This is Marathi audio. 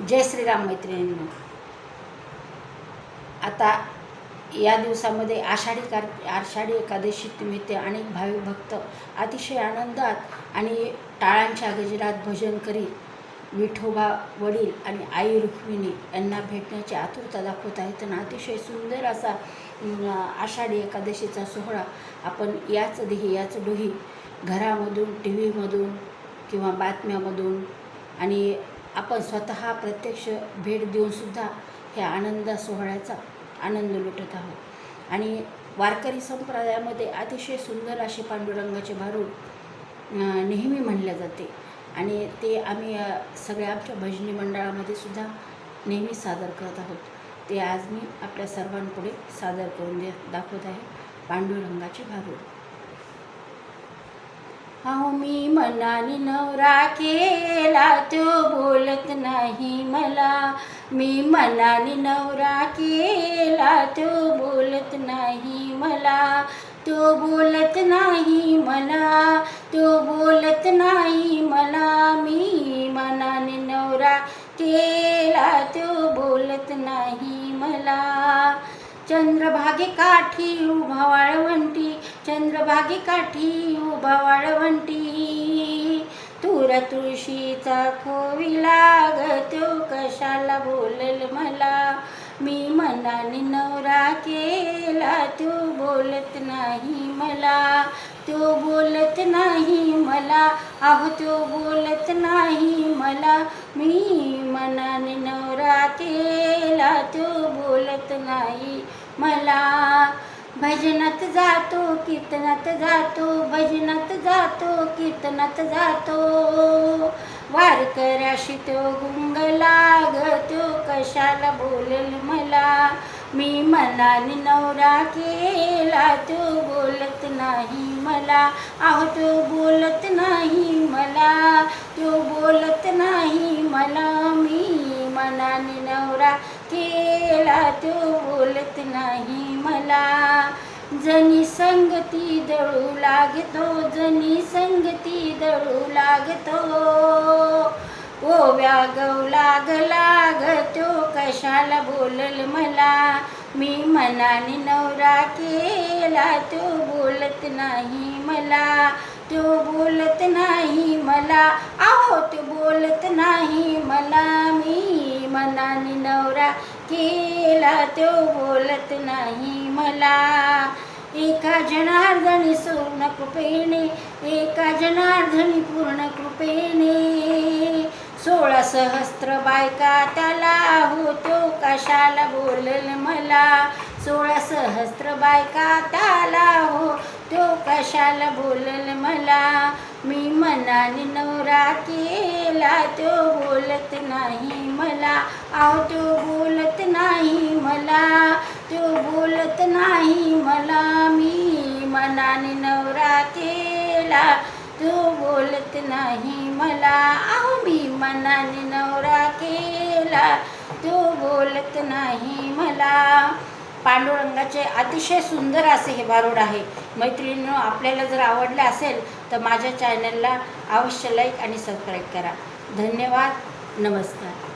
जय श्रीराम मैत्रिणींनो. आता या दिवसामध्ये आषाढी एकादशी निमित्त अनेक भाविक भक्त अतिशय आनंदात आणि टाळांच्या गजरात भजन करीत विठोबा वडील आणि आई रुक्मिणी यांना भेटण्याची आतुरता दाखवत आहेत. आणि अतिशय सुंदर असा आषाढी एकादशीचा सोहळा आपण याच डोही घरामधून, टी व्हीमधून किंवा बातम्यामधून आणि आपण स्वतः प्रत्यक्ष भेट देऊनसुद्धा ह्या आनंद सोहळ्याचा आनंद लुटत आहोत. आणि वारकरी संप्रदायामध्ये अतिशय सुंदर असे पांडुरंगाचे भारूड नेहमी म्हणले जाते आणि ते आम्ही सगळ्या आमच्या भजनी मंडळामध्ये सुद्धा नेहमी सादर करत आहोत. ते आज मी आपल्या सर्वांपुढे सादर करून दाखवत आहे. पांडुरंगाचे भारूड. अहो मी मनाने नवरा केला, तो बोलत नाही मला. मी मनाने नवरा केला, तो बोलत नाही मला. तो बोलत नाही मला, तो बोलत नाही मला. मी मनाने नवरा केला, तो बोलत नाही मला. चंद्रभागे काठी उभा वाळवंटी, चंद्रभागे काठी उभा वाळवंटी. तूर तुळशीचा खोविला ग, तो कशाला बोलल मला. मी मनाने नवरा केला, तो बोलत नाही मला. तो बोलत नाही मला, अहो तो बोलत नाही मला. मी मनाने नवरा केला, तो बोलत नाही मला. भजनात जातो, कीर्तनात जातो, भजनात जातो, कीर्तनात जातो. वारकऱ्याशी तो गुंगला ग, तो कशाला बोलेल मला. मी मनाने नवरा केला, तो बोलत नाही मला. अहो तो बोलत नाही मला, तो बोलत नाही मला. मी मनाने नवरा केला, तो बोलत नाही मला. जनी संगती दळू लागतो, जनी संगती दळू लागतो. ओव्या गऊ लाग तो कशाला बोलल मला. मी मनाने नवरा केला, तो बोलत नाही मला. तो बोलत नाही मला, अहो तो बोलत नाही मला. मी मनाने नवरा केला, तो बोलत नाही मला. एका जनार्दनी पूर्ण कृपेने, एका जनार्दनी पूर्ण कृपेने. 16 सहस्त्र बायका त्याला हो, तो कशाला बोलल मला. 16 सहस्त्र बायका त्याला हो, तो कशाला बोलल मला. मी मनाने नवरा केला, तो बोलत नाही मला. अहो तो बोलत नाही मला, तो बोलत नाही मला. मी मनाने नवरा केला, तो बोलत नाही मला. अहो मी मनाने नवरा केला, तो बोलत नाही मला. पांडुरंगाचे अतिशय सुंदर असे हे भारूड आहे. मैत्रिणींनो, आपल्याला जर आवडले असेल तर माझ्या चॅनलला अवश्य लाईक आणि सबस्क्राईब करा. धन्यवाद. नमस्कार.